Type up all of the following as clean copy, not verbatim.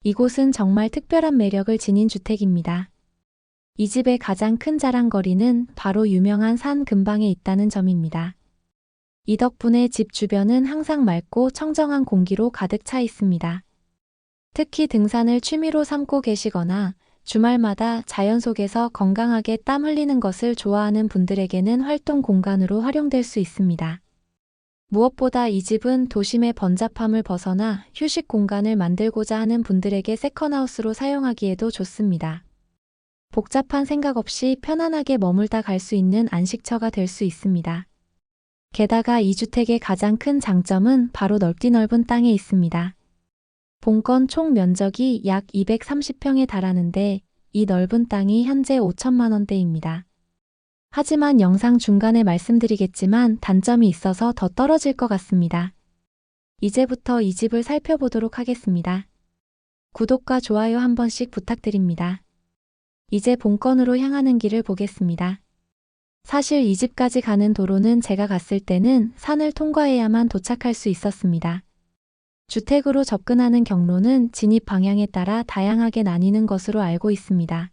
이곳은 정말 특별한 매력을 지닌 주택입니다. 이 집의 가장 큰 자랑거리는 바로 유명한 산 근방에 있다는 점입니다. 이 덕분에 집 주변은 항상 맑고 청정한 공기로 가득 차 있습니다. 특히 등산을 취미로 삼고 계시거나 주말마다 자연 속에서 건강하게 땀 흘리는 것을 좋아하는 분들에게는 활동 공간으로 활용될 수 있습니다. 무엇보다 이 집은 도심의 번잡함을 벗어나 휴식 공간을 만들고자 하는 분들에게 세컨하우스로 사용하기에도 좋습니다. 복잡한 생각 없이 편안하게 머물다 갈 수 있는 안식처가 될 수 있습니다. 게다가 이 주택의 가장 큰 장점은 바로 넓디 넓은 땅에 있습니다. 본건 총 면적이 약 230평에 달하는데 이 넓은 땅이 현재 5천만 원대입니다. 하지만 영상 중간에 말씀드리겠지만 단점이 있어서 더 떨어질 것 같습니다. 이제부터 이 집을 살펴보도록 하겠습니다. 구독과 좋아요 한 번씩 부탁드립니다. 이제 본건으로 향하는 길을 보겠습니다. 사실 이 집까지 가는 도로는 제가 갔을 때는 산을 통과해야만 도착할 수 있었습니다. 주택으로 접근하는 경로는 진입 방향에 따라 다양하게 나뉘는 것으로 알고 있습니다.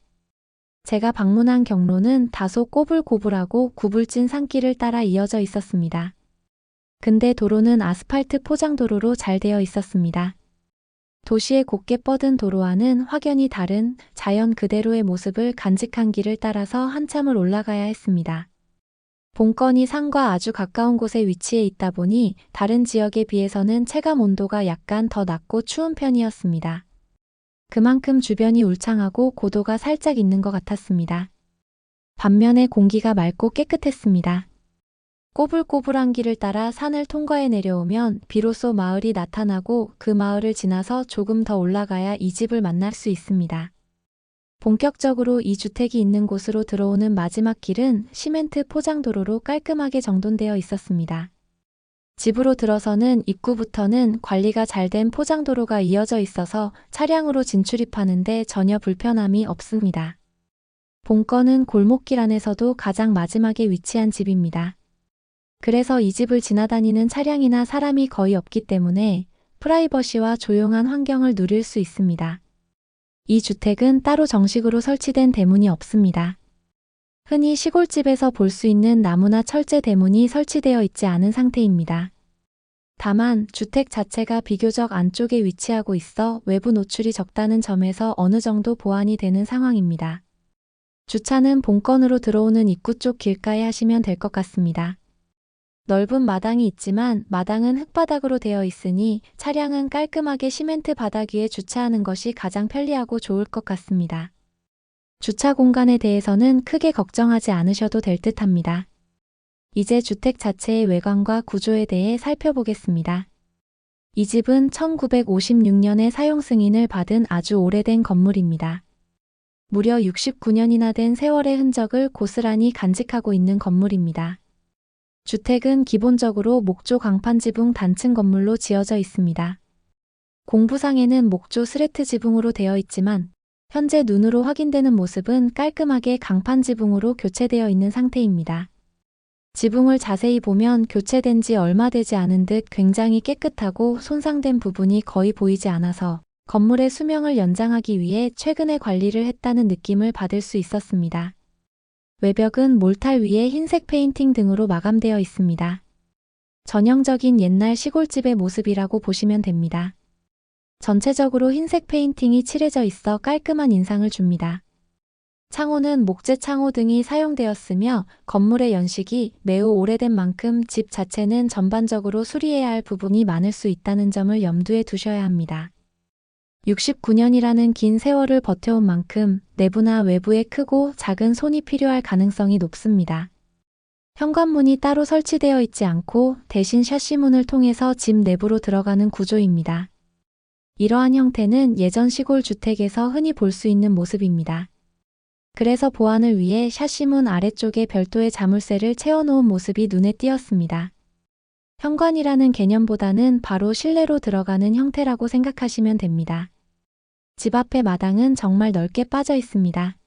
제가 방문한 경로는 다소 꼬불꼬불하고 구불진 산길을 따라 이어져 있었습니다. 근데 도로는 아스팔트 포장도로로 잘 되어 있었습니다. 도시의 곧게 뻗은 도로와는 확연히 다른 자연 그대로의 모습을 간직한 길을 따라서 한참을 올라가야 했습니다. 본건이 산과 아주 가까운 곳에 위치해 있다 보니 다른 지역에 비해서는 체감 온도가 약간 더 낮고 추운 편이었습니다. 그만큼 주변이 울창하고 고도가 살짝 있는 것 같았습니다. 반면에 공기가 맑고 깨끗했습니다. 꼬불꼬불한 길을 따라 산을 통과해 내려오면 비로소 마을이 나타나고 그 마을을 지나서 조금 더 올라가야 이 집을 만날 수 있습니다. 본격적으로 이 주택이 있는 곳으로 들어오는 마지막 길은 시멘트 포장도로로 깔끔하게 정돈되어 있었습니다. 집으로 들어서는 입구부터는 관리가 잘 된 포장도로가 이어져 있어서 차량으로 진출입하는데 전혀 불편함이 없습니다. 본건은 골목길 안에서도 가장 마지막에 위치한 집입니다. 그래서 이 집을 지나다니는 차량이나 사람이 거의 없기 때문에 프라이버시와 조용한 환경을 누릴 수 있습니다. 이 주택은 따로 정식으로 설치된 대문이 없습니다. 흔히 시골집에서 볼 수 있는 나무나 철제 대문이 설치되어 있지 않은 상태입니다. 다만 주택 자체가 비교적 안쪽에 위치하고 있어 외부 노출이 적다는 점에서 어느 정도 보완이 되는 상황입니다. 주차는 본건으로 들어오는 입구 쪽 길가에 하시면 될 것 같습니다. 넓은 마당이 있지만 마당은 흙바닥으로 되어 있으니 차량은 깔끔하게 시멘트 바닥 위에 주차하는 것이 가장 편리하고 좋을 것 같습니다. 주차 공간에 대해서는 크게 걱정하지 않으셔도 될 듯합니다. 이제 주택 자체의 외관과 구조에 대해 살펴보겠습니다. 이 집은 1956년에 사용 승인을 받은 아주 오래된 건물입니다. 무려 69년이나 된 세월의 흔적을 고스란히 간직하고 있는 건물입니다. 주택은 기본적으로 목조 강판 지붕 단층 건물로 지어져 있습니다. 공부상에는 목조 스레트 지붕으로 되어 있지만 현재 눈으로 확인되는 모습은 깔끔하게 강판 지붕으로 교체되어 있는 상태입니다. 지붕을 자세히 보면 교체된 지 얼마 되지 않은 듯 굉장히 깨끗하고 손상된 부분이 거의 보이지 않아서 건물의 수명을 연장하기 위해 최근에 관리를 했다는 느낌을 받을 수 있었습니다. 외벽은 몰탈 위에 흰색 페인팅 등으로 마감되어 있습니다. 전형적인 옛날 시골집의 모습이라고 보시면 됩니다. 전체적으로 흰색 페인팅이 칠해져 있어 깔끔한 인상을 줍니다. 창호는 목재 창호 등이 사용되었으며 건물의 연식이 매우 오래된 만큼 집 자체는 전반적으로 수리해야 할 부분이 많을 수 있다는 점을 염두에 두셔야 합니다. 69년이라는 긴 세월을 버텨온 만큼 내부나 외부에 크고 작은 손이 필요할 가능성이 높습니다. 현관문이 따로 설치되어 있지 않고 대신 샤시문을 통해서 집 내부로 들어가는 구조입니다. 이러한 형태는 예전 시골 주택에서 흔히 볼 수 있는 모습입니다. 그래서 보안을 위해 샤시문 아래쪽에 별도의 자물쇠를 채워놓은 모습이 눈에 띄었습니다. 현관이라는 개념보다는 바로 실내로 들어가는 형태라고 생각하시면 됩니다. 집 앞의 마당은 정말 넓게 빠져 있습니다.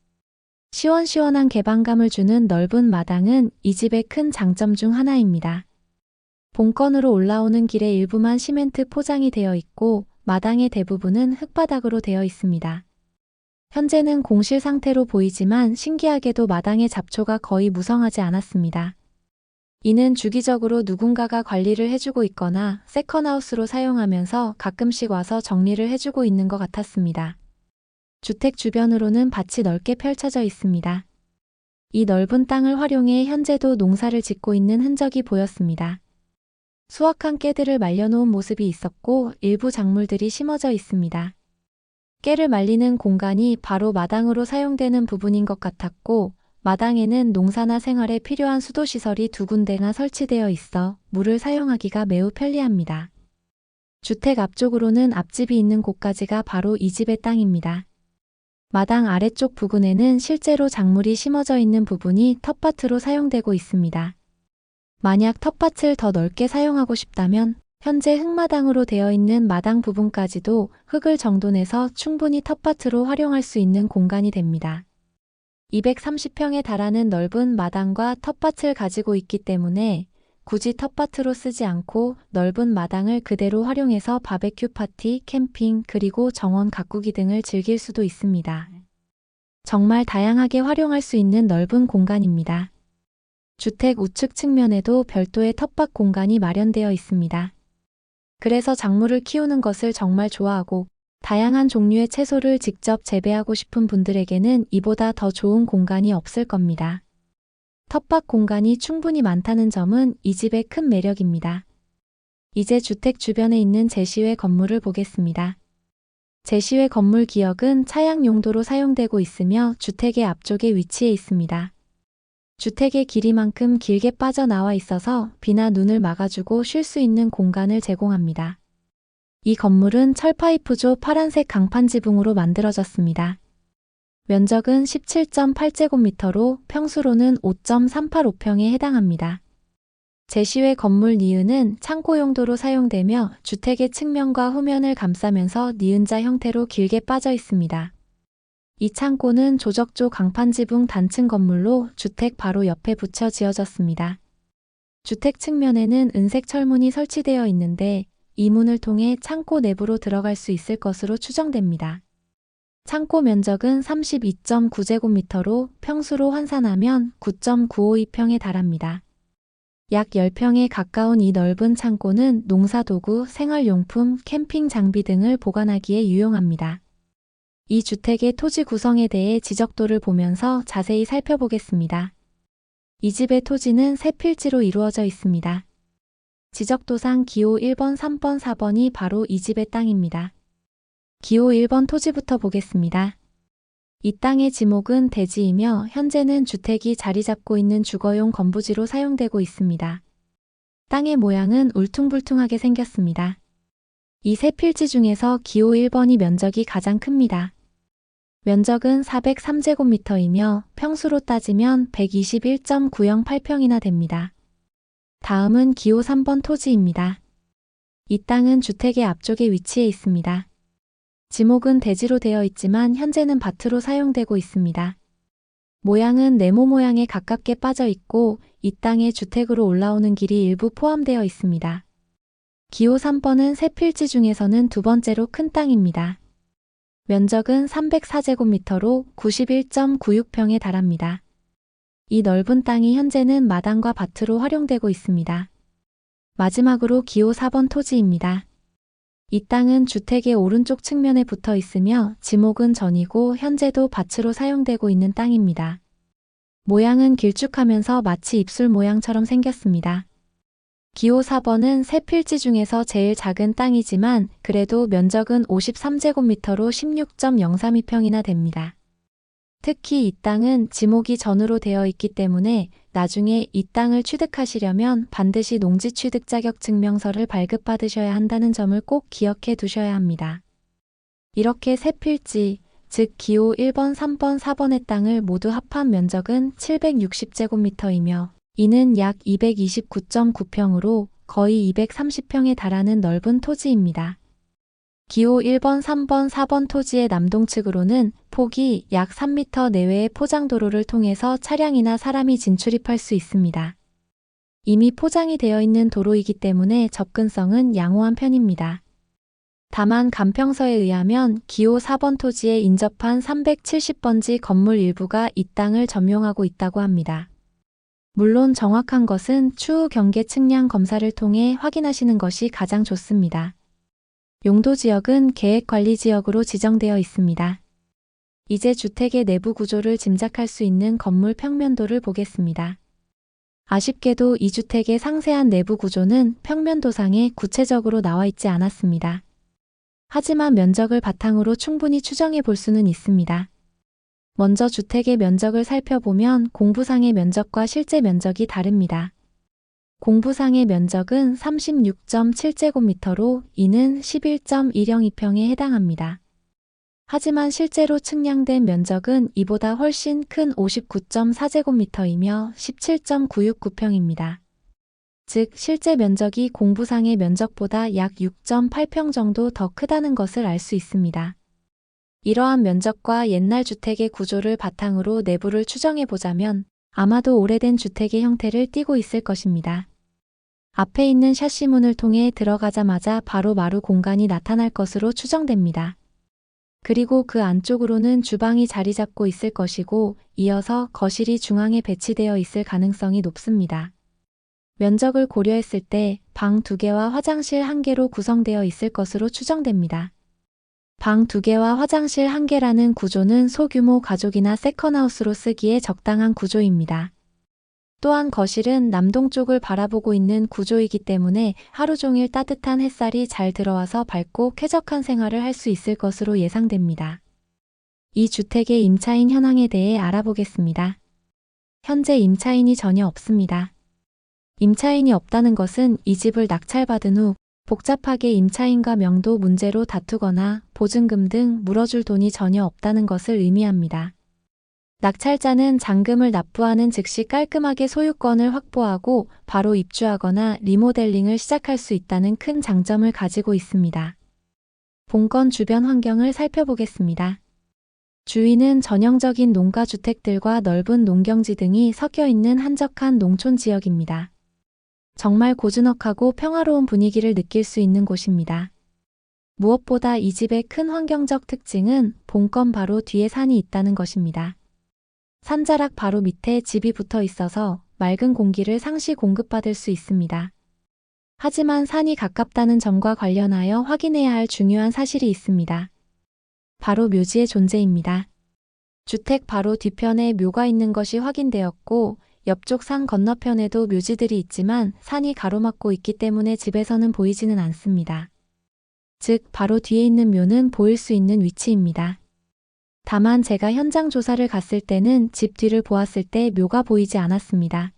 시원시원한 개방감을 주는 넓은 마당은 이 집의 큰 장점 중 하나입니다. 본건으로 올라오는 길의 일부만 시멘트 포장이 되어 있고 마당의 대부분은 흙바닥으로 되어 있습니다. 현재는 공실 상태로 보이지만 신기하게도 마당의 잡초가 거의 무성하지 않았습니다. 이는 주기적으로 누군가가 관리를 해주고 있거나 세컨하우스로 사용하면서 가끔씩 와서 정리를 해주고 있는 것 같았습니다. 주택 주변으로는 밭이 넓게 펼쳐져 있습니다. 이 넓은 땅을 활용해 현재도 농사를 짓고 있는 흔적이 보였습니다. 수확한 깨들을 말려놓은 모습이 있었고 일부 작물들이 심어져 있습니다. 깨를 말리는 공간이 바로 마당으로 사용되는 부분인 것 같았고 마당에는 농사나 생활에 필요한 수도시설이 두 군데나 설치되어 있어 물을 사용하기가 매우 편리합니다. 주택 앞쪽으로는 앞집이 있는 곳까지가 바로 이 집의 땅입니다. 마당 아래쪽 부근에는 실제로 작물이 심어져 있는 부분이 텃밭으로 사용되고 있습니다. 만약 텃밭을 더 넓게 사용하고 싶다면 현재 흙마당으로 되어 있는 마당 부분까지도 흙을 정돈해서 충분히 텃밭으로 활용할 수 있는 공간이 됩니다. 230평에 달하는 넓은 마당과 텃밭을 가지고 있기 때문에 굳이 텃밭으로 쓰지 않고 넓은 마당을 그대로 활용해서 바베큐 파티, 캠핑, 그리고 정원 가꾸기 등을 즐길 수도 있습니다. 정말 다양하게 활용할 수 있는 넓은 공간입니다. 주택 우측 측면에도 별도의 텃밭 공간이 마련되어 있습니다. 그래서 작물을 키우는 것을 정말 좋아하고 다양한 종류의 채소를 직접 재배하고 싶은 분들에게는 이보다 더 좋은 공간이 없을 겁니다. 텃밭 공간이 충분히 많다는 점은 이 집의 큰 매력입니다. 이제 주택 주변에 있는 제시외 건물을 보겠습니다. 제시외 건물 기역은 차양 용도로 사용되고 있으며 주택의 앞쪽에 위치해 있습니다. 주택의 길이만큼 길게 빠져나와 있어서 비나 눈을 막아주고 쉴 수 있는 공간을 제공합니다. 이 건물은 철파이프조 파란색 강판 지붕으로 만들어졌습니다. 면적은 17.8제곱미터로 평수로는 5.385평에 해당합니다. 제시외 건물 니은은 창고 용도로 사용되며 주택의 측면과 후면을 감싸면서 니은자 형태로 길게 빠져 있습니다. 이 창고는 조적조 강판 지붕 단층 건물로 주택 바로 옆에 붙여 지어졌습니다. 주택 측면에는 은색 철문이 설치되어 있는데 이 문을 통해 창고 내부로 들어갈 수 있을 것으로 추정됩니다. 창고 면적은 32.9제곱미터로 평수로 환산하면 9.952평에 달합니다. 약 10평에 가까운 이 넓은 창고는 농사도구, 생활용품, 캠핑 장비 등을 보관하기에 유용합니다. 이 주택의 토지 구성에 대해 지적도를 보면서 자세히 살펴보겠습니다. 이 집의 토지는 세 필지로 이루어져 있습니다. 지적도상 기호 1번, 3번, 4번이 바로 이 집의 땅입니다. 기호 1번 토지부터 보겠습니다. 이 땅의 지목은 대지이며 현재는 주택이 자리 잡고 있는 주거용 건부지로 사용되고 있습니다. 땅의 모양은 울퉁불퉁하게 생겼습니다. 이 세 필지 중에서 기호 1번이 면적이 가장 큽니다. 면적은 403제곱미터이며 평수로 따지면 121.908평이나 됩니다. 다음은 기호 3번 토지입니다. 이 땅은 주택의 앞쪽에 위치해 있습니다. 지목은 대지로 되어 있지만 현재는 밭으로 사용되고 있습니다. 모양은 네모 모양에 가깝게 빠져 있고 이 땅에 주택으로 올라오는 길이 일부 포함되어 있습니다. 기호 3번은 세 필지 중에서는 두 번째로 큰 땅입니다. 면적은 304제곱미터로 91.96평에 달합니다. 이 넓은 땅이 현재는 마당과 밭으로 활용되고 있습니다. 마지막으로 기호 4번 토지입니다. 이 땅은 주택의 오른쪽 측면에 붙어 있으며 지목은 전이고 현재도 밭으로 사용되고 있는 땅입니다. 모양은 길쭉하면서 마치 입술 모양처럼 생겼습니다. 기호 4번은 세 필지 중에서 제일 작은 땅이지만 그래도 면적은 53제곱미터로 16.032평이나 됩니다. 특히 이 땅은 지목이 전으로 되어 있기 때문에 나중에 이 땅을 취득하시려면 반드시 농지 취득 자격 증명서를 발급받으셔야 한다는 점을 꼭 기억해 두셔야 합니다. 이렇게 세 필지, 즉 기호 1번, 3번, 4번의 땅을 모두 합한 면적은 760제곱미터이며 이는 약 229.9평으로 거의 230평에 달하는 넓은 토지입니다. 기호 1번, 3번, 4번 토지의 남동측으로는 폭이 약 3m 내외의 포장도로를 통해서 차량이나 사람이 진출입할 수 있습니다. 이미 포장이 되어 있는 도로이기 때문에 접근성은 양호한 편입니다. 다만 간평서에 의하면 기호 4번 토지에 인접한 370번지 건물 일부가 이 땅을 점용하고 있다고 합니다. 물론 정확한 것은 추후 경계 측량 검사를 통해 확인하시는 것이 가장 좋습니다. 용도 지역은 계획관리지역으로 지정되어 있습니다. 이제 주택의 내부 구조를 짐작할 수 있는 건물 평면도를 보겠습니다. 아쉽게도 이 주택의 상세한 내부 구조는 평면도상에 구체적으로 나와 있지 않았습니다. 하지만 면적을 바탕으로 충분히 추정해 볼 수는 있습니다. 먼저 주택의 면적을 살펴보면 공부상의 면적과 실제 면적이 다릅니다. 공부상의 면적은 36.7제곱미터로 이는 11.102평에 해당합니다. 하지만 실제로 측량된 면적은 이보다 훨씬 큰 59.4제곱미터이며 17.969평입니다. 즉 실제 면적이 공부상의 면적보다 약 6.8평 정도 더 크다는 것을 알 수 있습니다. 이러한 면적과 옛날 주택의 구조를 바탕으로 내부를 추정해 보자면 아마도 오래된 주택의 형태를 띠고 있을 것입니다. 앞에 있는 샤시문을 통해 들어가자마자 바로 마루 공간이 나타날 것으로 추정됩니다. 그리고 그 안쪽으로는 주방이 자리 잡고 있을 것이고 이어서 거실이 중앙에 배치되어 있을 가능성이 높습니다. 면적을 고려했을 때 방 2개와 화장실 1개로 구성되어 있을 것으로 추정됩니다. 방 2개와 화장실 1개라는 구조는 소규모 가족이나 세컨하우스로 쓰기에 적당한 구조입니다. 또한 거실은 남동쪽을 바라보고 있는 구조이기 때문에 하루 종일 따뜻한 햇살이 잘 들어와서 밝고 쾌적한 생활을 할 수 있을 것으로 예상됩니다. 이 주택의 임차인 현황에 대해 알아보겠습니다. 현재 임차인이 전혀 없습니다. 임차인이 없다는 것은 이 집을 낙찰받은 후 복잡하게 임차인과 명도 문제로 다투거나 보증금 등 물어줄 돈이 전혀 없다는 것을 의미합니다. 낙찰자는 잔금을 납부하는 즉시 깔끔하게 소유권을 확보하고 바로 입주하거나 리모델링을 시작할 수 있다는 큰 장점을 가지고 있습니다. 본건 주변 환경을 살펴보겠습니다. 주위는 전형적인 농가주택들과 넓은 농경지 등이 섞여 있는 한적한 농촌 지역입니다. 정말 고즈넉하고 평화로운 분위기를 느낄 수 있는 곳입니다. 무엇보다 이 집의 큰 환경적 특징은 본건 바로 뒤에 산이 있다는 것입니다. 산자락 바로 밑에 집이 붙어 있어서 맑은 공기를 상시 공급받을 수 있습니다. 하지만 산이 가깝다는 점과 관련하여 확인해야 할 중요한 사실이 있습니다. 바로 묘지의 존재입니다. 주택 바로 뒤편에 묘가 있는 것이 확인되었고 옆쪽 산 건너편에도 묘지들이 있지만 산이 가로막고 있기 때문에 집에서는 보이지는 않습니다. 즉 바로 뒤에 있는 묘는 보일 수 있는 위치입니다. 다만 제가 현장 조사를 갔을 때는 집 뒤를 보았을 때 묘가 보이지 않았습니다.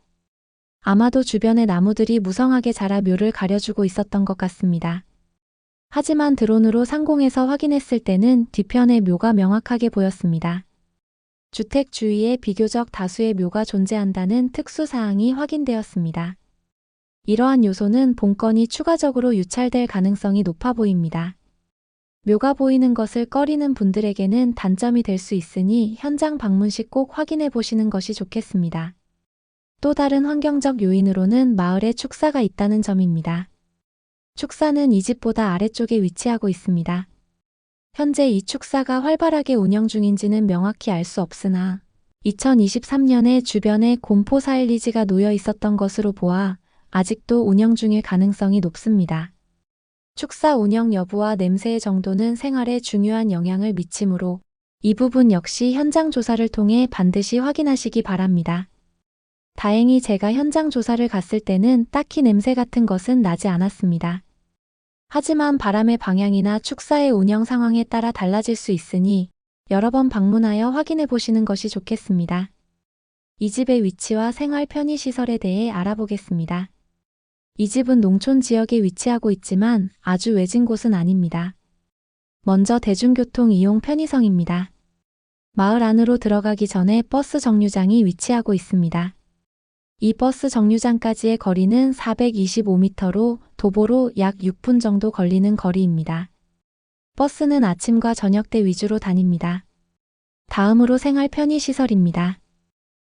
아마도 주변의 나무들이 무성하게 자라 묘를 가려주고 있었던 것 같습니다. 하지만 드론으로 상공에서 확인했을 때는 뒤편의 묘가 명확하게 보였습니다. 주택 주위에 비교적 다수의 묘가 존재한다는 특수사항이 확인되었습니다. 이러한 요소는 본건이 추가적으로 유찰될 가능성이 높아 보입니다. 묘가 보이는 것을 꺼리는 분들에게는 단점이 될 수 있으니 현장 방문 시 꼭 확인해 보시는 것이 좋겠습니다. 또 다른 환경적 요인으로는 마을에 축사가 있다는 점입니다. 축사는 이 집보다 아래쪽에 위치하고 있습니다. 현재 이 축사가 활발하게 운영 중인지는 명확히 알 수 없으나 2023년에 주변에 곰포 사일리지가 놓여 있었던 것으로 보아 아직도 운영 중일 가능성이 높습니다. 축사 운영 여부와 냄새의 정도는 생활에 중요한 영향을 미치므로 이 부분 역시 현장 조사를 통해 반드시 확인하시기 바랍니다. 다행히 제가 현장 조사를 갔을 때는 딱히 냄새 같은 것은 나지 않았습니다. 하지만 바람의 방향이나 축사의 운영 상황에 따라 달라질 수 있으니 여러 번 방문하여 확인해 보시는 것이 좋겠습니다. 이 집의 위치와 생활 편의시설에 대해 알아보겠습니다. 이 집은 농촌 지역에 위치하고 있지만 아주 외진 곳은 아닙니다. 먼저 대중교통 이용 편의성입니다. 마을 안으로 들어가기 전에 버스 정류장이 위치하고 있습니다. 이 버스 정류장까지의 거리는 425m로 도보로 약 6분 정도 걸리는 거리입니다. 버스는 아침과 저녁 때 위주로 다닙니다. 다음으로 생활 편의시설입니다.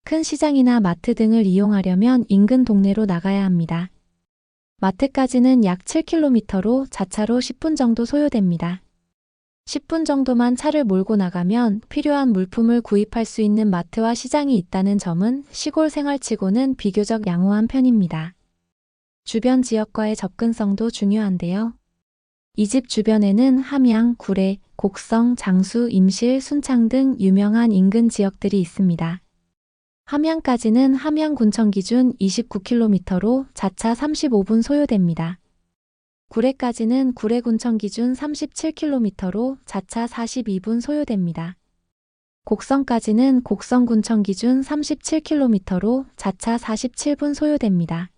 큰 시장이나 마트 등을 이용하려면 인근 동네로 나가야 합니다. 마트까지는 약 7km로 자차로 10분 정도 소요됩니다. 10분 정도만 차를 몰고 나가면 필요한 물품을 구입할 수 있는 마트와 시장이 있다는 점은 시골 생활치고는 비교적 양호한 편입니다. 주변 지역과의 접근성도 중요한데요. 이 집 주변에는 함양, 구례, 곡성, 장수, 임실, 순창 등 유명한 인근 지역들이 있습니다. 함양까지는 함양군청 기준 29km로 자차 35분 소요됩니다. 구례까지는 구례군청 기준 37km로 자차 42분 소요됩니다. 곡성까지는 곡성군청 기준 37km로 자차 47분 소요됩니다.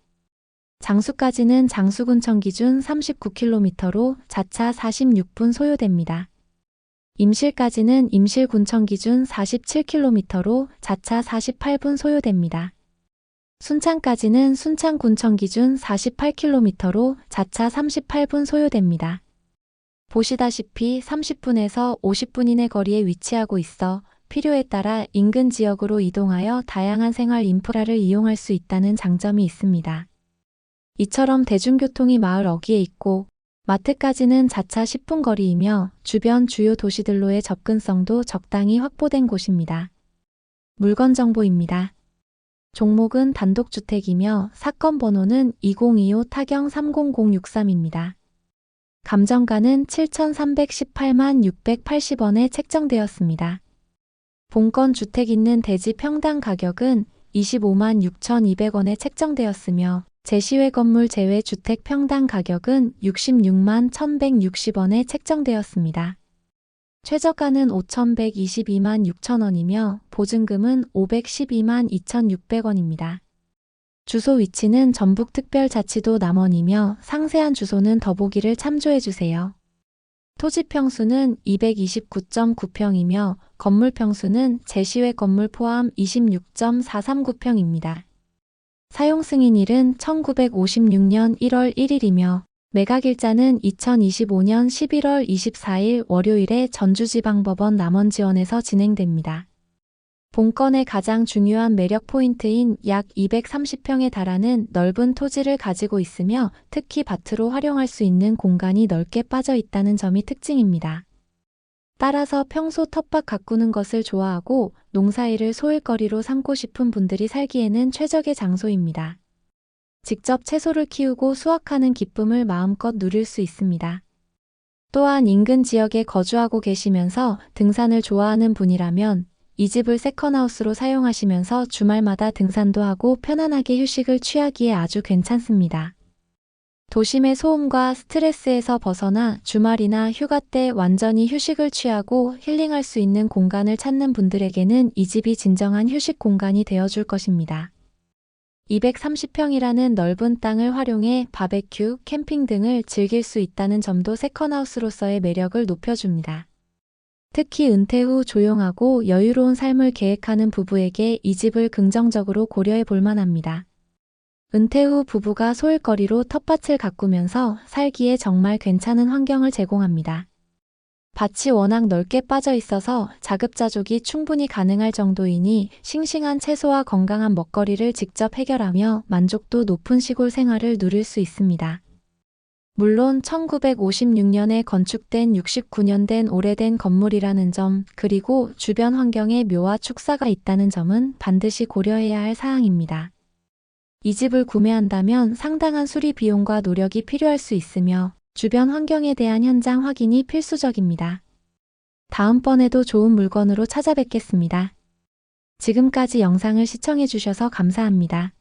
장수까지는 장수군청 기준 39km로 자차 46분 소요됩니다. 임실까지는 임실군청 기준 47km로 자차 48분 소요됩니다. 순창까지는 순창군청 기준 48km로 자차 38분 소요됩니다. 보시다시피 30분에서 50분 이내 거리에 위치하고 있어 필요에 따라 인근 지역으로 이동하여 다양한 생활 인프라를 이용할 수 있다는 장점이 있습니다. 이처럼 대중교통이 마을 어귀에 있고 마트까지는 자차 10분 거리이며 주변 주요 도시들로의 접근성도 적당히 확보된 곳입니다. 물건 정보입니다. 종목은 단독주택이며 사건 번호는 2025 타경 30063입니다. 감정가는 7,318만 680원에 책정되었습니다. 본건 주택 있는 대지 평당 가격은 25만 6,200원에 책정되었으며 제시외 건물 제외 주택 평당 가격은 66만 1,160원에 책정되었습니다. 최저가는 5,122만 6천원이며 보증금은 512만 2,600원입니다. 주소 위치는 전북특별자치도 남원이며 상세한 주소는 더보기를 참조해주세요. 토지 평수는 229.9평이며 건물 평수는 제시외 건물 포함 26.439평입니다. 사용 승인일은 1956년 1월 1일이며 매각일자는 2025년 11월 24일 월요일에 전주지방법원 남원지원에서 진행됩니다. 본건의 가장 중요한 매력 포인트인 약 230평에 달하는 넓은 토지를 가지고 있으며 특히 밭으로 활용할 수 있는 공간이 넓게 빠져 있다는 점이 특징입니다. 따라서 평소 텃밭 가꾸는 것을 좋아하고 농사일을 소일거리로 삼고 싶은 분들이 살기에는 최적의 장소입니다. 직접 채소를 키우고 수확하는 기쁨을 마음껏 누릴 수 있습니다. 또한 인근 지역에 거주하고 계시면서 등산을 좋아하는 분이라면 이 집을 세컨하우스로 사용하시면서 주말마다 등산도 하고 편안하게 휴식을 취하기에 아주 괜찮습니다. 도심의 소음과 스트레스에서 벗어나 주말이나 휴가 때 완전히 휴식을 취하고 힐링할 수 있는 공간을 찾는 분들에게는 이 집이 진정한 휴식 공간이 되어줄 것입니다. 230평이라는 넓은 땅을 활용해 바베큐, 캠핑 등을 즐길 수 있다는 점도 세컨하우스로서의 매력을 높여줍니다. 특히 은퇴 후 조용하고 여유로운 삶을 계획하는 부부에게 이 집을 긍정적으로 고려해 볼 만합니다. 은퇴 후 부부가 소일거리로 텃밭을 가꾸면서 살기에 정말 괜찮은 환경을 제공합니다. 밭이 워낙 넓게 빠져 있어서 자급자족이 충분히 가능할 정도이니 싱싱한 채소와 건강한 먹거리를 직접 해결하며 만족도 높은 시골 생활을 누릴 수 있습니다. 물론 1956년에 건축된 69년 된 오래된 건물이라는 점, 그리고 주변 환경에 묘와 축사가 있다는 점은 반드시 고려해야 할 사항입니다. 이 집을 구매한다면 상당한 수리 비용과 노력이 필요할 수 있으며 주변 환경에 대한 현장 확인이 필수적입니다. 다음번에도 좋은 물건으로 찾아뵙겠습니다. 지금까지 영상을 시청해 주셔서 감사합니다.